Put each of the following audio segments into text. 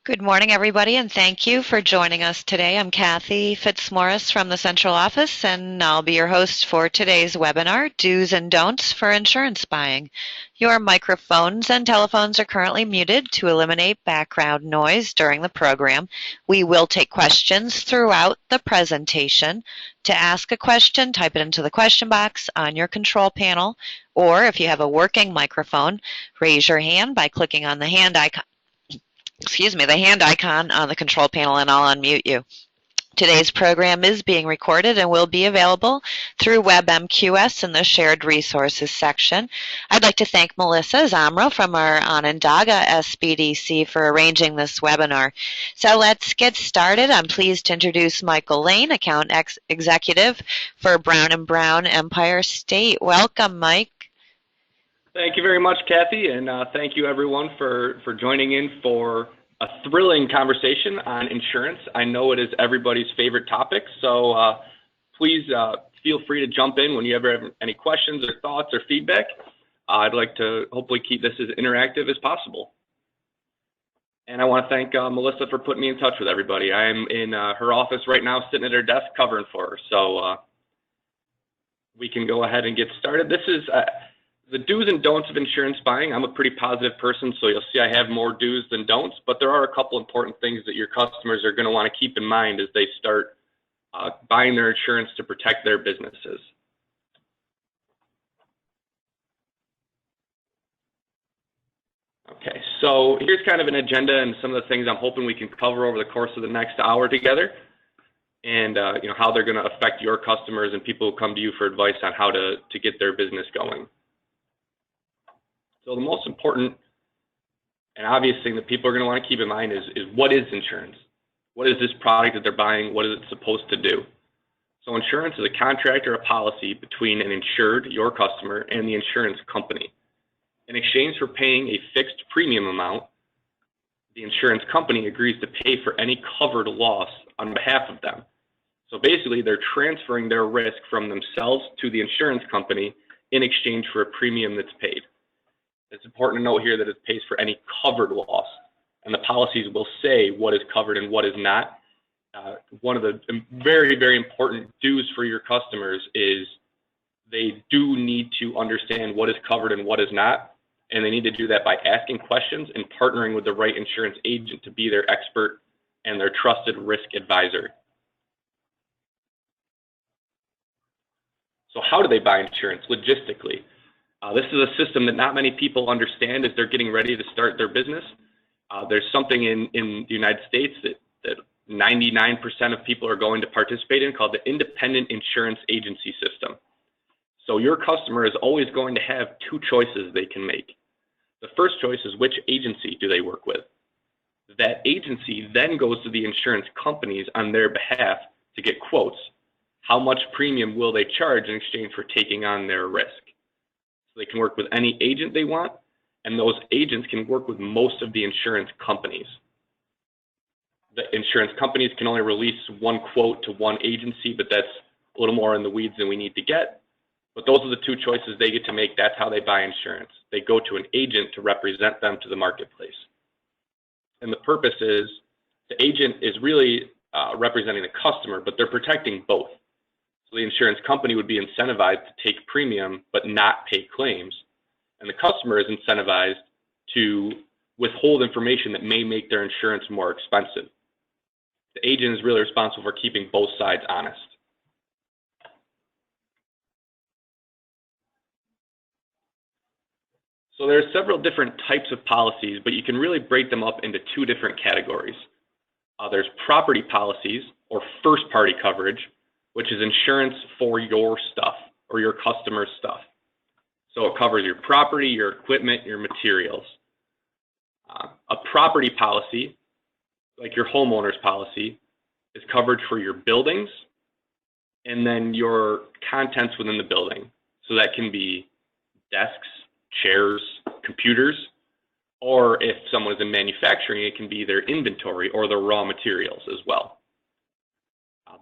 Good morning, everybody, and thank you for joining us today. I'm Kathy Fitzmaurice from the Central Office, and I'll be your host for today's webinar, Do's and Don'ts for Insurance Buying. Your microphones and telephones are currently muted to eliminate background noise during the program. We will take questions throughout the presentation. To ask a question, type it into the question box on your control panel, or if you have a working microphone, raise your hand by clicking on the hand icon on the control panel, and I'll unmute you. Today's program is being recorded and will be available through WebMQS in the Shared Resources section. I'd like to thank Melissa Zamro from our Onondaga SBDC for arranging this webinar. So let's get started. I'm pleased to introduce Michael Lane, Account Executive for Brown & Brown Empire State. Welcome, Mike. Thank you very much, Kathy, and thank you everyone for joining in for a thrilling conversation on insurance. I know it is everybody's favorite topic, so please feel free to jump in when you ever have any questions or thoughts or feedback. I'd like to hopefully keep this as interactive as possible. And I want to thank Melissa for putting me in touch with everybody. I am in her office right now, sitting at her desk covering for her, so we can go ahead and get started. This is the do's and don'ts of insurance buying. I'm a pretty positive person, so you'll see I have more do's than don'ts, but there are a couple important things that your customers are going to want to keep in mind as they start buying their insurance to protect their businesses. Okay, so here's kind of an agenda and some of the things I'm hoping we can cover over the course of the next hour together, and you know, how they're going to affect your customers and people who come to you for advice on how to get their business going. So the most important and obvious thing that people are going to want to keep in mind is what is insurance? What is this product that they're buying? What is it supposed to do? So insurance is a contract or a policy between an insured, your customer, and the insurance company. In exchange for paying a fixed premium amount, the insurance company agrees to pay for any covered loss on behalf of them. So basically, they're transferring their risk from themselves to the insurance company in exchange for a premium that's paid. It's important to note here that it pays for any covered loss, and the policies will say what is covered and what is not. One of the very, very important do's for your customers is they do need to understand what is covered and what is not, and they need to do that by asking questions and partnering with the right insurance agent to be their expert and their trusted risk advisor. So how do they buy insurance logistically? This is a system that not many people understand as they're getting ready to start their business. There's something in the United States that 99% of people are going to participate in called the Independent Insurance Agency System. So your customer is always going to have two choices they can make. The first choice is which agency do they work with. That agency then goes to the insurance companies on their behalf to get quotes. How much premium will they charge in exchange for taking on their risk? They can work with any agent they want, and those agents can work with most of the insurance companies. The insurance companies can only release one quote to one agency, but that's a little more in the weeds than we need to get. But those are the two choices they get to make. That's how they buy insurance. They go to an agent to represent them to the marketplace. And the purpose is the agent is really representing the customer, but they're protecting both. So the insurance company would be incentivized to take premium but not pay claims. And the customer is incentivized to withhold information that may make their insurance more expensive. The agent is really responsible for keeping both sides honest. So there are several different types of policies, but you can really break them up into two different categories. There's property policies, or first-party coverage, which is insurance for your stuff or your customer's stuff. So it covers your property, your equipment, your materials. A property policy, like your homeowner's policy, is coverage for your buildings and then your contents within the building. So that can be desks, chairs, computers, or if someone is in manufacturing, it can be their inventory or their raw materials as well.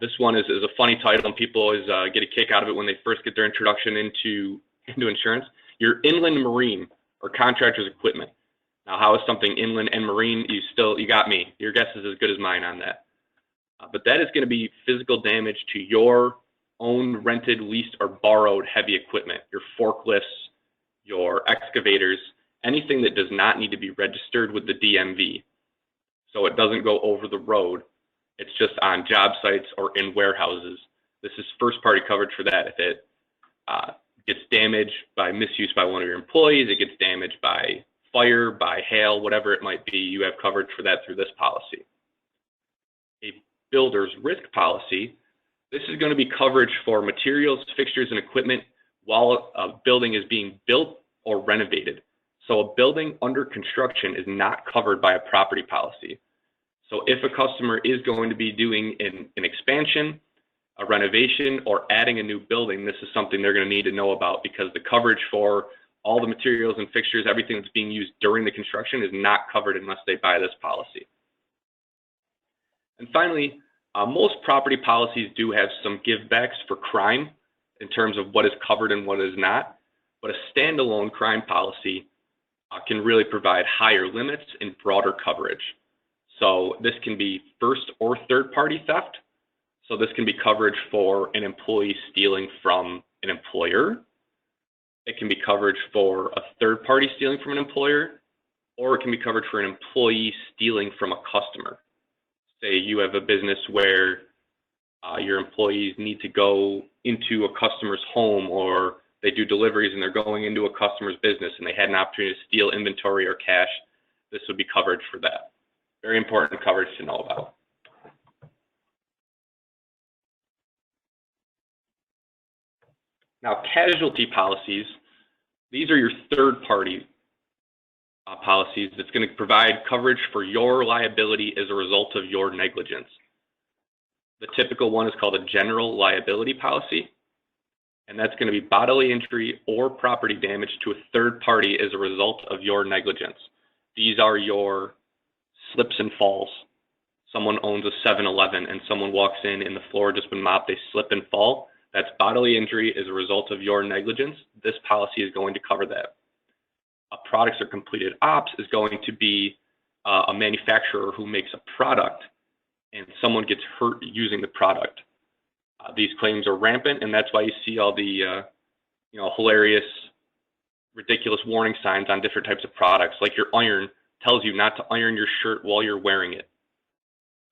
This one is a funny title, and people always get a kick out of it when they first get their introduction into insurance. Your inland marine or contractor's equipment. Now, how is something inland and marine? You got me. Your guess is as good as mine on that. But that is going to be physical damage to your own rented, leased, or borrowed heavy equipment, your forklifts, your excavators, anything that does not need to be registered with the DMV. So it doesn't go over the road. It's just on job sites or in warehouses. This is first-party coverage for that. If it gets damaged by misuse by one of your employees, it gets damaged by fire, by hail, whatever it might be, you have coverage for that through this policy. A builder's risk policy, this is going to be coverage for materials, fixtures, and equipment while a building is being built or renovated. So a building under construction is not covered by a property policy. So if a customer is going to be doing an expansion, a renovation, or adding a new building, this is something they're going to need to know about, because the coverage for all the materials and fixtures, everything that's being used during the construction, is not covered unless they buy this policy. And finally, most property policies do have some givebacks for crime in terms of what is covered and what is not, but a standalone crime policy can really provide higher limits and broader coverage. So this can be first or third party theft. So this can be coverage for an employee stealing from an employer. It can be coverage for a third party stealing from an employer, or it can be coverage for an employee stealing from a customer. Say you have a business where your employees need to go into a customer's home, or they do deliveries and they're going into a customer's business and they had an opportunity to steal inventory or cash. This would be coverage for that. Very important coverage to know about. Now, casualty policies, these are your third-party policies that's going to provide coverage for your liability as a result of your negligence. The typical one is called a general liability policy, and that's going to be bodily injury or property damage to a third party as a result of your negligence. These are your slips and falls. Someone owns a 7-Eleven and someone walks in and the floor has just been mopped, they slip and fall. That's bodily injury as a result of your negligence. This policy is going to cover that. A products or completed ops is going to be a manufacturer who makes a product and someone gets hurt using the product. These claims are rampant, and that's why you see all the hilarious, ridiculous warning signs on different types of products. Like your iron tells you not to iron your shirt while you're wearing it.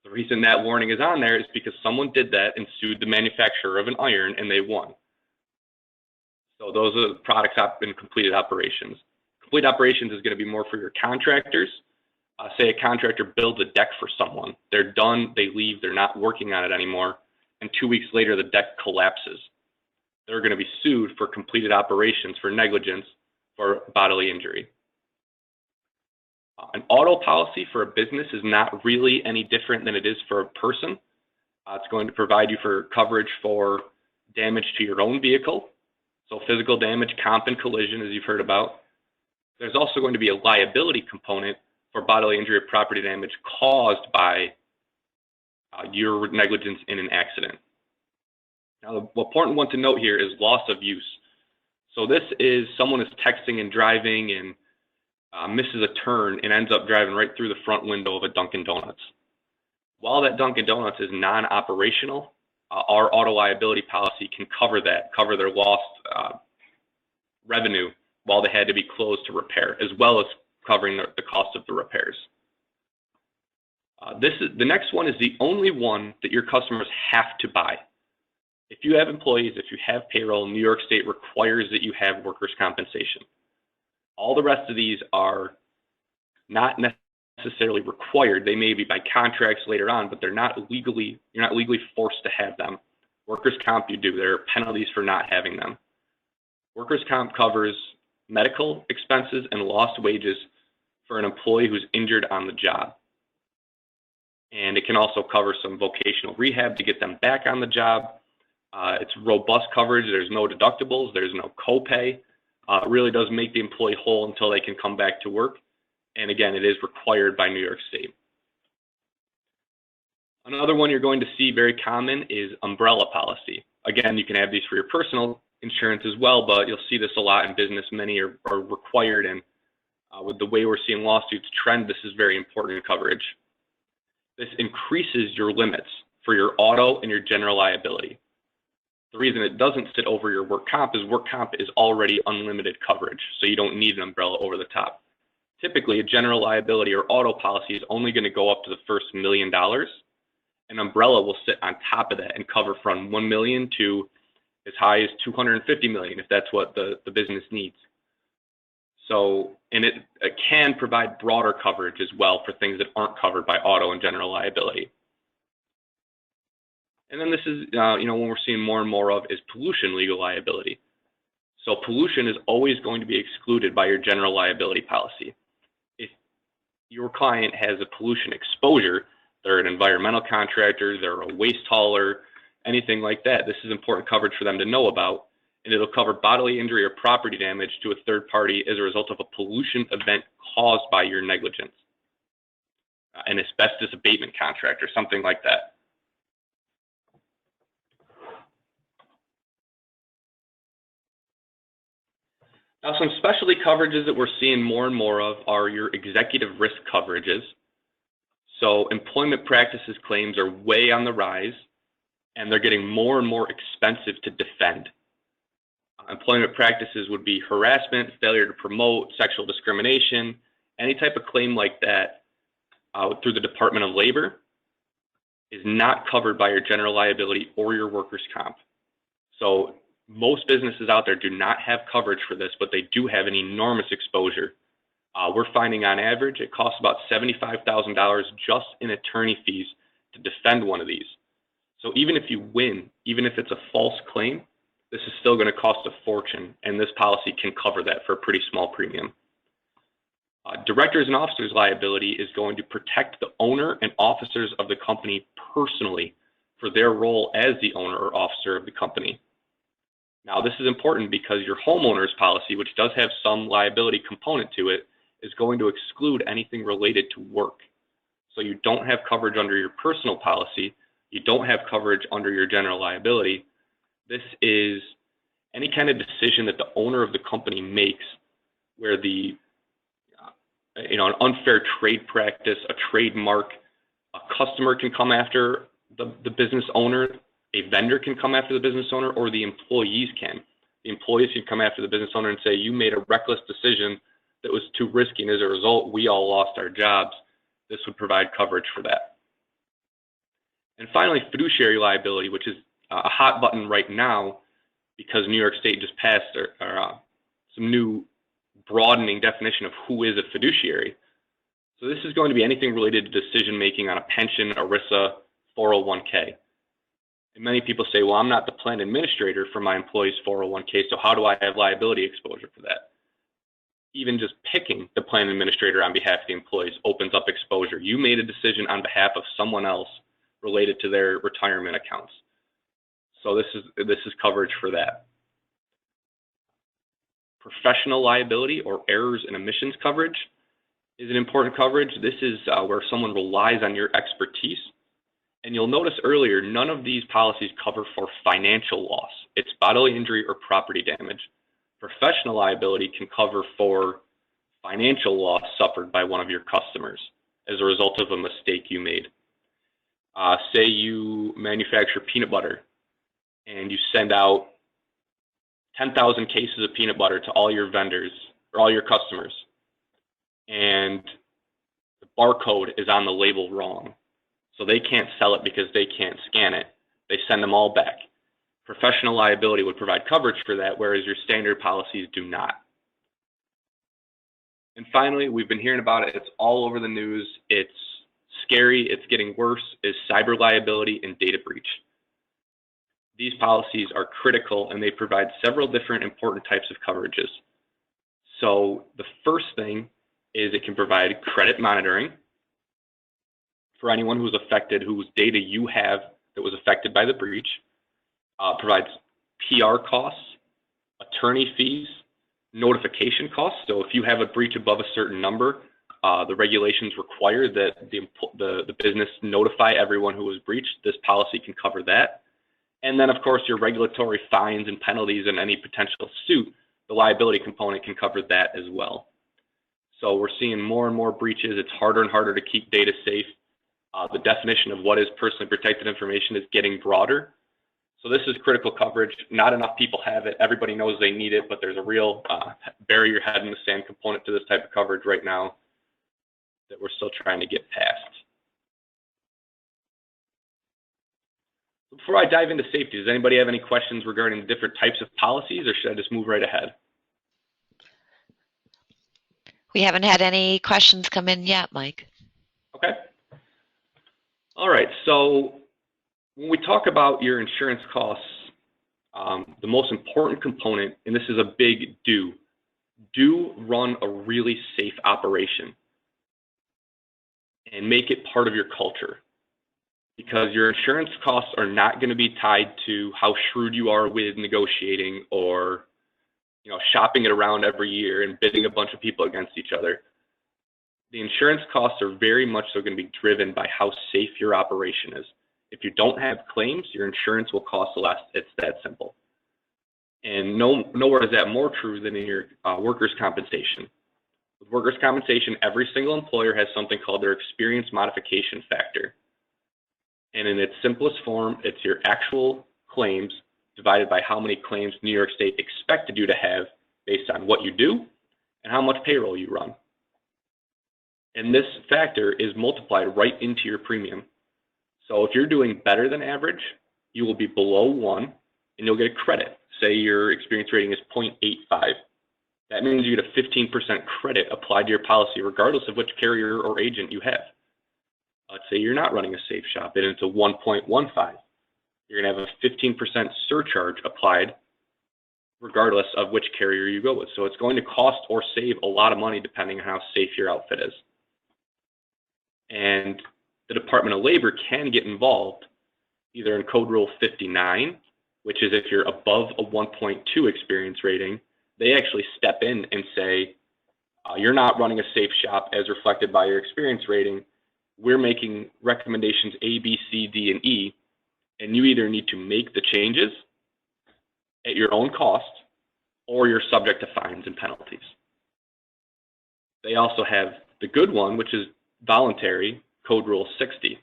The reason that warning is on there is because someone did that and sued the manufacturer of an iron, and they won. So those are the products in completed operations. Complete operations is going to be more for your contractors. Say a contractor builds a deck for someone. They're done, they leave, they're not working on it anymore, and 2 weeks later the deck collapses. They're going to be sued for completed operations for negligence for bodily injury. An auto policy for a business is not really any different than it is for a person. It's going to provide you for coverage for damage to your own vehicle, so physical damage, comp, and collision, as you've heard about. There's also going to be a liability component for bodily injury or property damage caused by your negligence in an accident. Now, the important one to note here is loss of use. So this is someone is texting and driving and misses a turn and ends up driving right through the front window of a Dunkin' Donuts. While that Dunkin' Donuts is non-operational, our auto liability policy can cover that, cover their lost revenue while they had to be closed to repair, as well as covering the cost of the repairs. The next one is the only one that your customers have to buy. If you have employees, if you have payroll, New York State requires that you have workers' compensation. All the rest of these are not necessarily required. They may be by contracts later on, but you're not legally forced to have them. Workers' comp, you do. There are penalties for not having them. Workers' comp covers medical expenses and lost wages for an employee who's injured on the job. And it can also cover some vocational rehab to get them back on the job. It's robust coverage. There's no deductibles. There's no copay. It really does make the employee whole until they can come back to work. And again, it is required by New York State. Another one you're going to see very common is umbrella policy. Again, you can have these for your personal insurance as well, but you'll see this a lot in business. Many are required, and With the way we're seeing lawsuits trend, this is very important coverage. This increases your limits for your auto and your general liability. The reason it doesn't sit over your work comp is already unlimited coverage, so you don't need an umbrella over the top. Typically, a general liability or auto policy is only going to go up to the first $1 million. An umbrella will sit on top of that and cover from $1 million to as high as $250 million if that's what the business needs. So, and it can provide broader coverage as well for things that aren't covered by auto and general liability. And then this is, when we're seeing more and more of is pollution legal liability. So pollution is always going to be excluded by your general liability policy. If your client has a pollution exposure, they're an environmental contractor, they're a waste hauler, anything like that, this is important coverage for them to know about. And it'll cover bodily injury or property damage to a third party as a result of a pollution event caused by your negligence. An asbestos abatement contract or something like that. Now, some specialty coverages that we're seeing more and more of are your executive risk coverages. So employment practices claims are way on the rise, and they're getting more and more expensive to defend. Employment practices would be harassment, failure to promote, sexual discrimination, any type of claim like that through the Department of Labor is not covered by your general liability or your workers' comp. So most businesses out there do not have coverage for this, but they do have an enormous exposure. We're finding on average it costs about $75,000 just in attorney fees to defend one of these. So even if you win, even if it's a false claim, this is still going to cost a fortune, and this policy can cover that for a pretty small premium. Directors and officers liability is going to protect the owner and officers of the company personally for their role as the owner or officer of the company. Now, this is important because your homeowner's policy, which does have some liability component to it, is going to exclude anything related to work. So you don't have coverage under your personal policy, you don't have coverage under your general liability. This is any kind of decision that the owner of the company makes where the, an unfair trade practice, a trademark, a customer can come after the business owner, a vendor can come after the business owner, or the employees can. The employees can come after the business owner and say, you made a reckless decision that was too risky, and as a result, we all lost our jobs. This would provide coverage for that. And finally, fiduciary liability, which is a hot button right now because New York State just passed some new broadening definition of who is a fiduciary. So this is going to be anything related to decision making on a pension, ERISA, 401k. And many people say, well, I'm not the plan administrator for my employee's 401k, so how do I have liability exposure for that? Even just picking the plan administrator on behalf of the employees opens up exposure. You made a decision on behalf of someone else related to their retirement accounts. So this is coverage for that. Professional liability or errors and omissions coverage is an important coverage. This is where someone relies on your expertise. And you'll notice earlier, none of these policies cover for financial loss. It's bodily injury or property damage. Professional liability can cover for financial loss suffered by one of your customers as a result of a mistake you made. Say you manufacture peanut butter and you send out 10,000 cases of peanut butter to all your vendors or all your customers, and the barcode is on the label wrong. So they can't sell it because they can't scan it. They send them all back. Professional liability would provide coverage for that, whereas your standard policies do not. And finally, we've been hearing about it. It's all over the news. It's scary. It's getting worse, is cyber liability and data breach. These policies are critical, and they provide several different important types of coverages. So the first thing is it can provide credit monitoring for anyone who's affected, whose data you have that was affected by the breach. Provides PR costs, attorney fees, notification costs. So if you have a breach above a certain number, the regulations require that the business notify everyone who was breached. This policy can cover that. And then, of course, your regulatory fines and penalties and any potential suit, the liability component can cover that as well. So we're seeing more and more breaches. It's harder and harder to keep data safe. The definition of what is personally protected information is getting broader. So this is critical coverage. Not enough people have it. Everybody knows they need it, but there's a real bury your head in the sand component to this type of coverage right now that we're still trying to get past. Before I dive into safety, does anybody have any questions regarding the different types of policies, or should I just move right ahead? We haven't had any questions come in yet, Mike. Okay. All right, so when we talk about your insurance costs, the most important component, and this is a big do run a really safe operation and make it part of your culture, because your insurance costs are not going to be tied to how shrewd you are with negotiating or shopping it around every year and bidding a bunch of people against each other. The insurance costs are very much so going to be driven by how safe your operation is. If you don't have claims, your insurance will cost less. It's that simple. And nowhere is that more true than in your workers' compensation. With workers' compensation, every single employer has something called their experience modification factor. And in its simplest form, it's your actual claims divided by how many claims New York State expected you to have based on what you do and how much payroll you run. And this factor is multiplied right into your premium. So if you're doing better than average, you will be below 1 and you'll get a credit. Say your experience rating is 0.85. That means you get a 15% credit applied to your policy regardless of which carrier or agent you have. Let's say you're not running a safe shop and it's a 1.15. You're going to have a 15% surcharge applied regardless of which carrier you go with. So it's going to cost or save a lot of money depending on how safe your outfit is. And the Department of Labor can get involved either in Code Rule 59, which is if you're above a 1.2 experience rating, they actually step in and say, you're not running a safe shop as reflected by your experience rating. We're making recommendations A, B, C, D, and E, and you either need to make the changes at your own cost or you're subject to fines and penalties. They also have the good one, which is voluntary, Code Rule 60.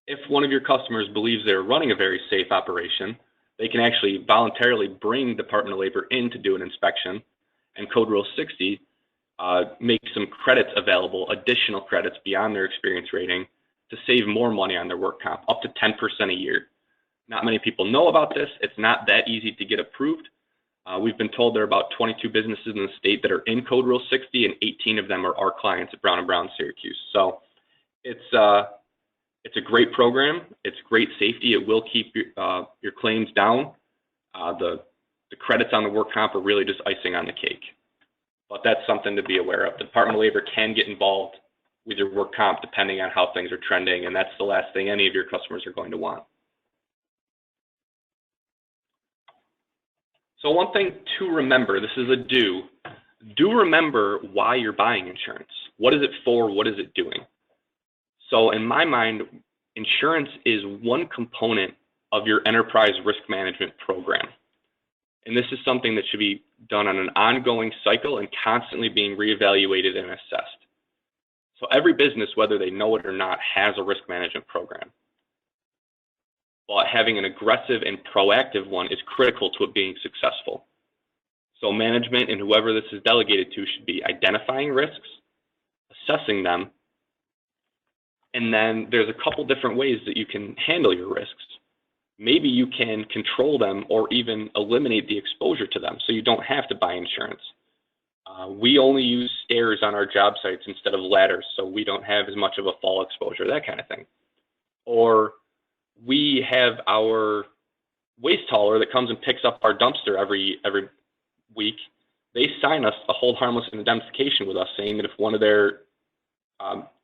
If one of your customers believes they're running a very safe operation, they can actually voluntarily bring Department of Labor in to do an inspection, and Code Rule 60 makes some credits available, additional credits beyond their experience rating, to save more money on their work comp, up to 10% a year. Not many people know about this. It's not that easy to get approved. We've been told there are about 22 businesses in the state that are in Code Rule 60, and 18 of them are our clients at Brown & Brown Syracuse. So it's a great program. It's great safety. It will keep your claims down. The credits on the work comp are really just icing on the cake. But that's something to be aware of. The Department of Labor can get involved with your work comp depending on how things are trending, and that's the last thing any of your customers are going to want. So one thing to remember, this is a do remember why you're buying insurance. What is it for? What is it doing? So in my mind, insurance is one component of your enterprise risk management program. And this is something that should be done on an ongoing cycle and constantly being reevaluated and assessed. So every business, whether they know it or not, has a risk management program. But having an aggressive and proactive one is critical to it being successful. So management and whoever this is delegated to should be identifying risks, assessing them, and then there's a couple different ways that you can handle your risks. Maybe you can control them or even eliminate the exposure to them so you don't have to buy insurance. We only use stairs on our job sites instead of ladders, so we don't have as much of a fall exposure, that kind of thing. Or we have our waste hauler that comes and picks up our dumpster every week. They sign us a hold harmless indemnification with us, saying that if one of their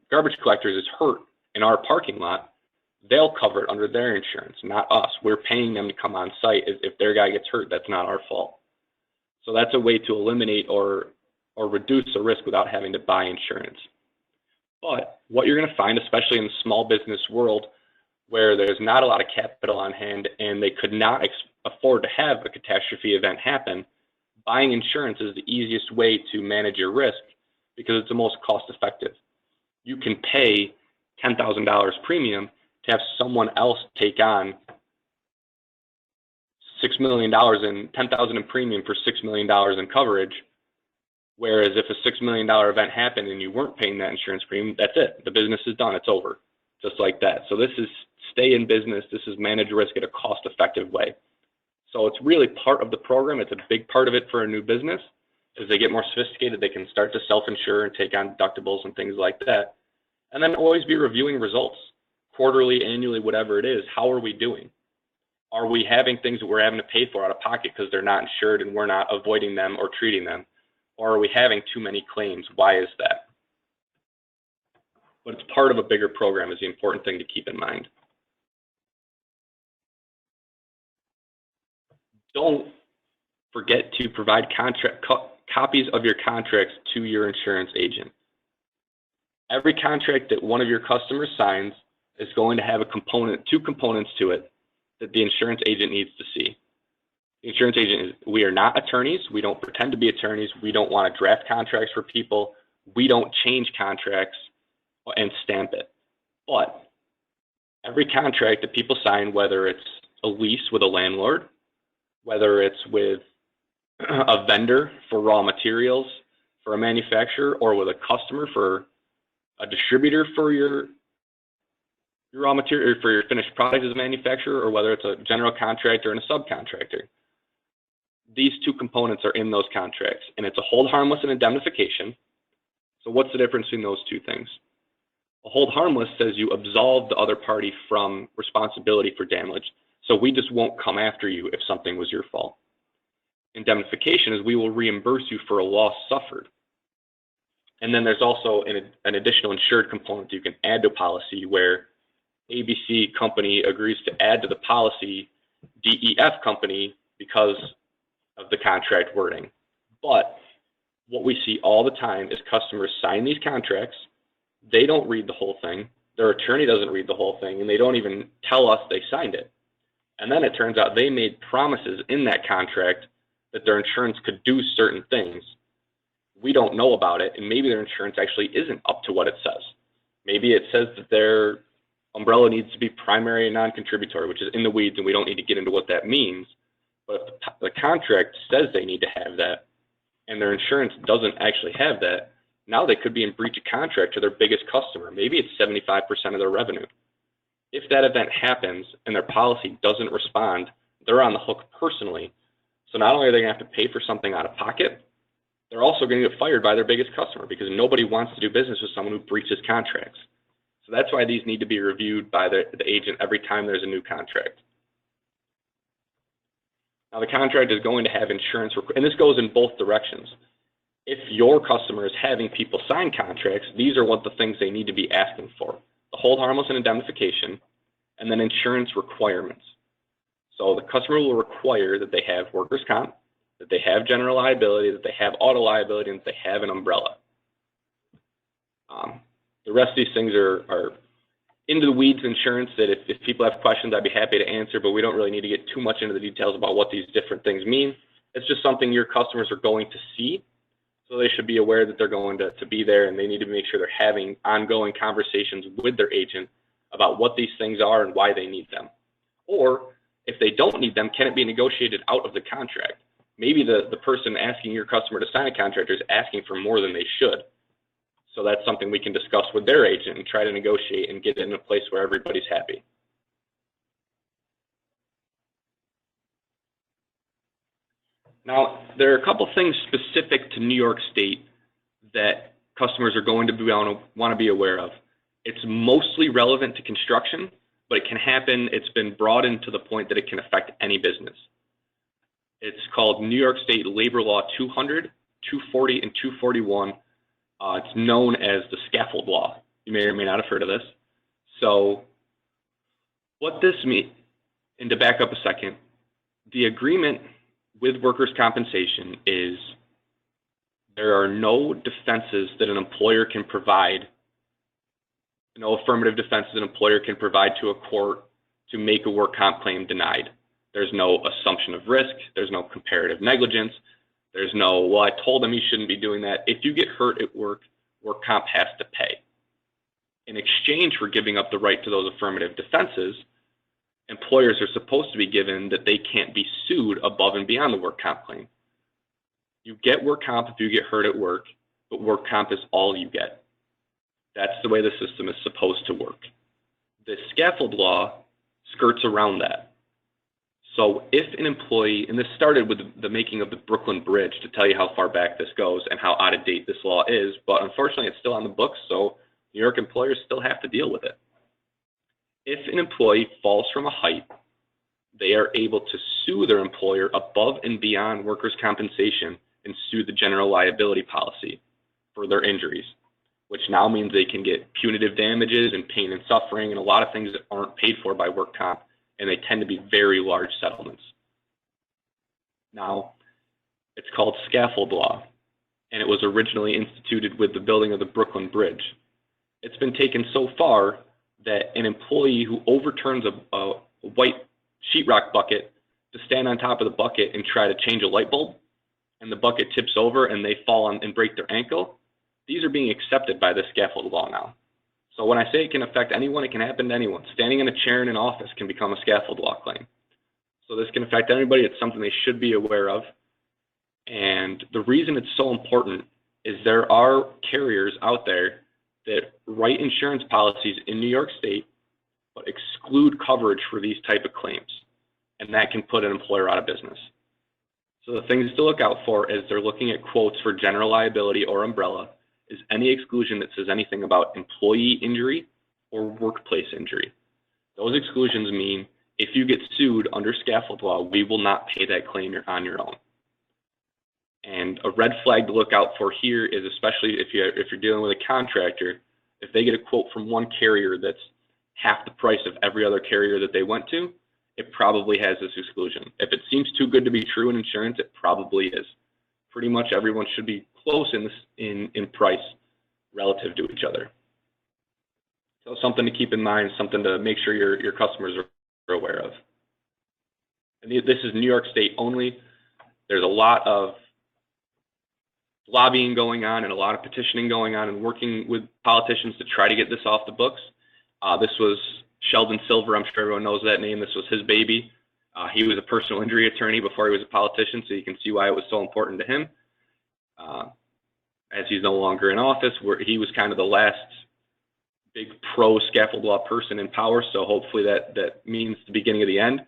garbage collectors is hurt in our parking lot, they'll cover it under their insurance, not us. We're paying them to come on site. If their guy gets hurt, that's not our fault. So that's a way to eliminate or reduce the risk without having to buy insurance. But what you're going to find, especially in the small business world, where there's not a lot of capital on hand and they could not afford to have a catastrophe event happen, buying insurance is the easiest way to manage your risk because it's the most cost effective. You can pay $10,000 premium to have someone else take on $6 million in $10,000 in premium for $6 million in coverage. Whereas if a $6 million event happened and you weren't paying that insurance premium, that's it. The business is done. It's over, just like that. So this is stay in business. This is manage risk in a cost-effective way. So it's really part of the program. It's a big part of it for a new business. As they get more sophisticated, they can start to self-insure and take on deductibles and things like that. And then always be reviewing results, quarterly, annually, whatever it is. How are we doing? Are we having things that we're having to pay for out of pocket because they're not insured and we're not avoiding them or treating them? Or are we having too many claims? Why is that? But it's part of a bigger program is the important thing to keep in mind. Don't forget to provide copies of your contracts to your insurance agent. Every contract that one of your customers signs is going to have two components to it that the insurance agent needs to see. The insurance agent we are not attorneys. We don't pretend to be attorneys. We don't want to draft contracts for people. We don't change contracts and stamp it. But every contract that people sign, whether it's a lease with a landlord, whether it's with a vendor for raw materials for a manufacturer, or with a customer for a distributor for your raw material, for your finished product as a manufacturer, or whether it's a general contractor and a subcontractor. These two components are in those contracts, and it's a hold harmless and indemnification. So what's the difference between those two things? A hold harmless says you absolve the other party from responsibility for damage, so we just won't come after you if something was your fault. Indemnification is we will reimburse you for a loss suffered. And then there's also an additional insured component you can add to a policy where ABC company agrees to add to the policy DEF company because of the contract wording. But what we see all the time is customers sign these contracts, they don't read the whole thing, their attorney doesn't read the whole thing, and they don't even tell us they signed it. And then it turns out they made promises in that contract that their insurance could do certain things. We don't know about it, and maybe their insurance actually isn't up to what it says. Maybe it says that their umbrella needs to be primary and non-contributory, which is in the weeds, and we don't need to get into what that means. But if the contract says they need to have that, and their insurance doesn't actually have that, now they could be in breach of contract to their biggest customer. Maybe it's 75% of their revenue. If that event happens and their policy doesn't respond, they're on the hook personally. So not only are they going to have to pay for something out of pocket, they're also going to get fired by their biggest customer because nobody wants to do business with someone who breaches contracts. So that's why these need to be reviewed by the agent every time there's a new contract. Now the contract is going to have insurance, and this goes in both directions. If your customer is having people sign contracts, these are what the things they need to be asking for. The hold harmless and indemnification, and then insurance requirements. So the customer will require that they have workers' comp, that they have general liability, that they have auto liability, and that they have an umbrella. The rest of these things are into the weeds insurance that if people have questions, I'd be happy to answer, but we don't really need to get too much into the details about what these different things mean. It's just something your customers are going to see, so they should be aware that they're going to be there, and they need to make sure they're having ongoing conversations with their agent about what these things are and why they need them. Or if they don't need them, can it be negotiated out of the contract? Maybe the person asking your customer to sign a contract is asking for more than they should. So that's something we can discuss with their agent and try to negotiate and get it in a place where everybody's happy. Now, there are a couple things specific to New York State that customers are going to want to be aware of. It's mostly relevant to construction, but it can happen. It's been broadened to the point that it can affect any business. It's called New York State Labor Law 200, 240, and 241. It's known as the scaffold law. You may or may not have heard of this. So what this means, and to back up a second, the agreement with workers' compensation is there are no defenses that an employer can provide, no affirmative defenses an employer can provide to a court to make a work comp claim denied. There's no assumption of risk. There's no comparative negligence. There's no, well, I told him he shouldn't be doing that. If you get hurt at work, work comp has to pay. In exchange for giving up the right to those affirmative defenses, employers are supposed to be given that they can't be sued above and beyond the work comp claim. You get work comp if you get hurt at work, but work comp is all you get. That's the way the system is supposed to work. The scaffold law skirts around that. So if an employee, and this started with the making of the Brooklyn Bridge to tell you how far back this goes and how out of date this law is, but unfortunately it's still on the books, so New York employers still have to deal with it. If an employee falls from a height, they are able to sue their employer above and beyond workers' compensation and sue the general liability policy for their injuries, which now means they can get punitive damages and pain and suffering and a lot of things that aren't paid for by work comp, and they tend to be very large settlements. Now, it's called scaffold law, and it was originally instituted with the building of the Brooklyn Bridge. It's been taken so far that an employee who overturns a white sheetrock bucket to stand on top of the bucket and try to change a light bulb, and the bucket tips over and they fall on and break their ankle, these are being accepted by the scaffold law now. So when I say it can affect anyone, it can happen to anyone. Standing in a chair in an office can become a scaffold law claim. So this can affect anybody. It's something they should be aware of. And the reason it's so important is there are carriers out there that write insurance policies in New York State but exclude coverage for these type of claims. And that can put an employer out of business. So the things to look out for as they're looking at quotes for general liability or umbrella is any exclusion that says anything about employee injury or workplace injury. Those exclusions mean if you get sued under scaffold law, we will not pay that claim on your own. And a red flag to look out for here is, especially if you're dealing with a contractor, if they get a quote from one carrier that's half the price of every other carrier that they went to, it probably has this exclusion. If it seems too good to be true in insurance, it probably is. Pretty much everyone should be close in price relative to each other. So something to keep in mind, something to make sure your customers are aware of. And this is New York State only. There's a lot of lobbying going on and a lot of petitioning going on and working with politicians to try to get this off the books. This was Sheldon Silver. I'm sure everyone knows that name. This was his baby. He was a personal injury attorney before he was a politician, so you can see why it was so important to him. As he's no longer in office, he was kind of the last big pro-scaffold law person in power, so hopefully that means the beginning of the end.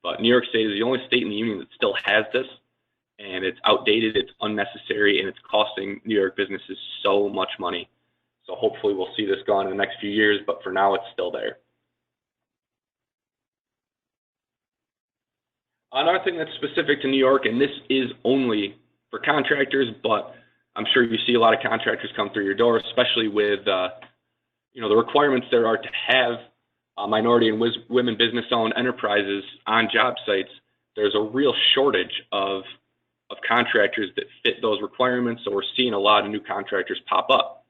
But New York State is the only state in the union that still has this, and it's outdated, it's unnecessary, and it's costing New York businesses so much money. So hopefully we'll see this gone in the next few years, but for now it's still there. Another thing that's specific to New York, and this is only for contractors, but I'm sure you see a lot of contractors come through your door, especially with the requirements there are to have minority and women business-owned enterprises on job sites. There's a real shortage of contractors that fit those requirements, so we're seeing a lot of new contractors pop up.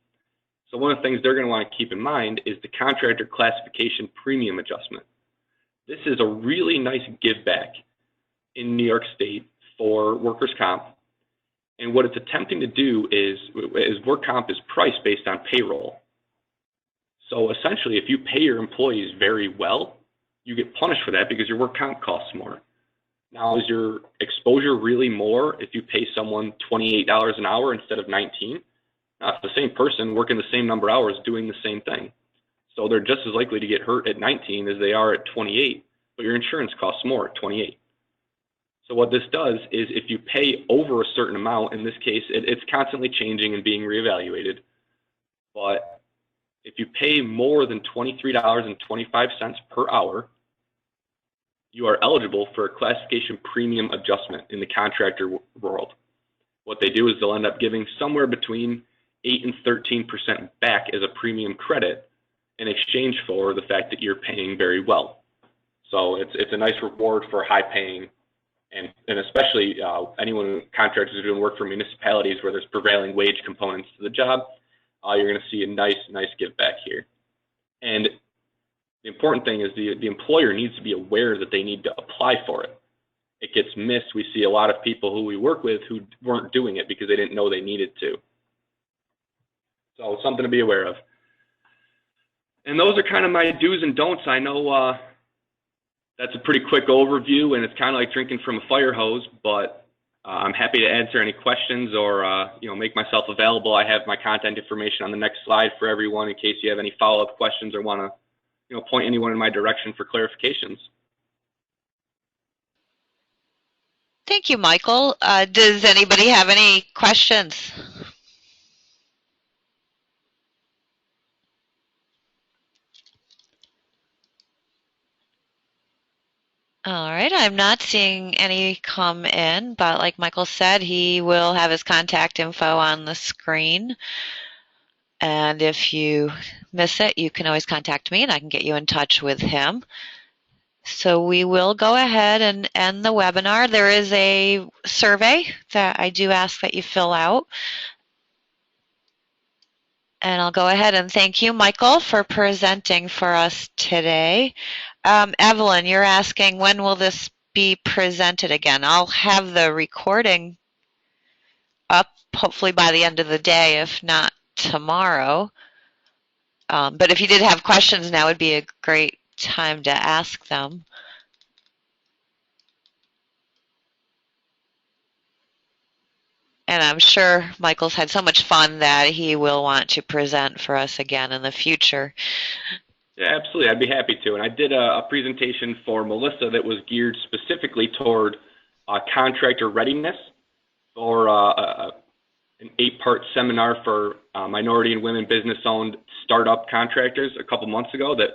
So one of the things they're going to want to keep in mind is the contractor classification premium adjustment. This is a really nice give back in New York State for workers' comp. And what it's attempting to do is work comp is priced based on payroll. So essentially, if you pay your employees very well, you get punished for that because your work comp costs more. Now, is your exposure really more if you pay someone $28 an hour instead of $19? Now, it's the same person working the same number of hours doing the same thing. So they're just as likely to get hurt at 19 as they are at 28, but your insurance costs more at 28. So what this does is if you pay over a certain amount, in this case, it's constantly changing and being reevaluated. But if you pay more than $23.25 per hour, you are eligible for a classification premium adjustment in the contractor world. What they do is they'll end up giving somewhere between 8 and 13% back as a premium credit in exchange for the fact that you're paying very well. So it's a nice reward for high paying, and especially anyone, contractors who are doing work for municipalities where there's prevailing wage components to the job, you're going to see a nice give back here. And the important thing is the employer needs to be aware that they need to apply for it. it gets missed. We see a lot of people who we work with who weren't doing it because they didn't know they needed to. So something to be aware of. And those are kind of my do's and don'ts. I know that's a pretty quick overview, and it's kind of like drinking from a fire hose, but I'm happy to answer any questions or make myself available. I have my contact information on the next slide for everyone in case you have any follow-up questions or want to point anyone in my direction for clarifications. Thank you, Michael. Does anybody have any questions? All right, I'm not seeing any come in, but like Michael said, he will have his contact info on the screen. And if you miss it, you can always contact me and I can get you in touch with him. So we will go ahead and end the webinar. There is a survey that I do ask that you fill out. And I'll go ahead and thank you, Michael, for presenting for us today. Evelyn, you're asking, when will this be presented again? I'll have the recording up hopefully by the end of the day, if not tomorrow. But if you did have questions, now would be a great time to ask them. And I'm sure Michael's had so much fun that he will want to present for us again in the future. Yeah, absolutely. I'd be happy to. And I did a presentation for Melissa that was geared specifically toward contractor readiness for an 8-part seminar for minority and women business-owned startup contractors a couple months ago. That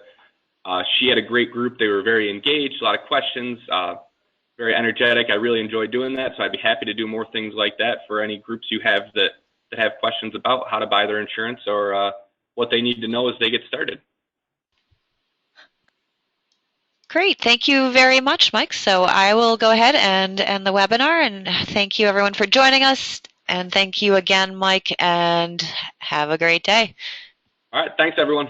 she had a great group. They were very engaged, a lot of questions, very energetic. I really enjoyed doing that, so I'd be happy to do more things like that for any groups you have that have questions about how to buy their insurance or what they need to know as they get started. Great. Thank you very much, Mike. So I will go ahead and end the webinar, and thank you everyone for joining us. And thank you again, Mike, and have a great day. All right. Thanks, everyone.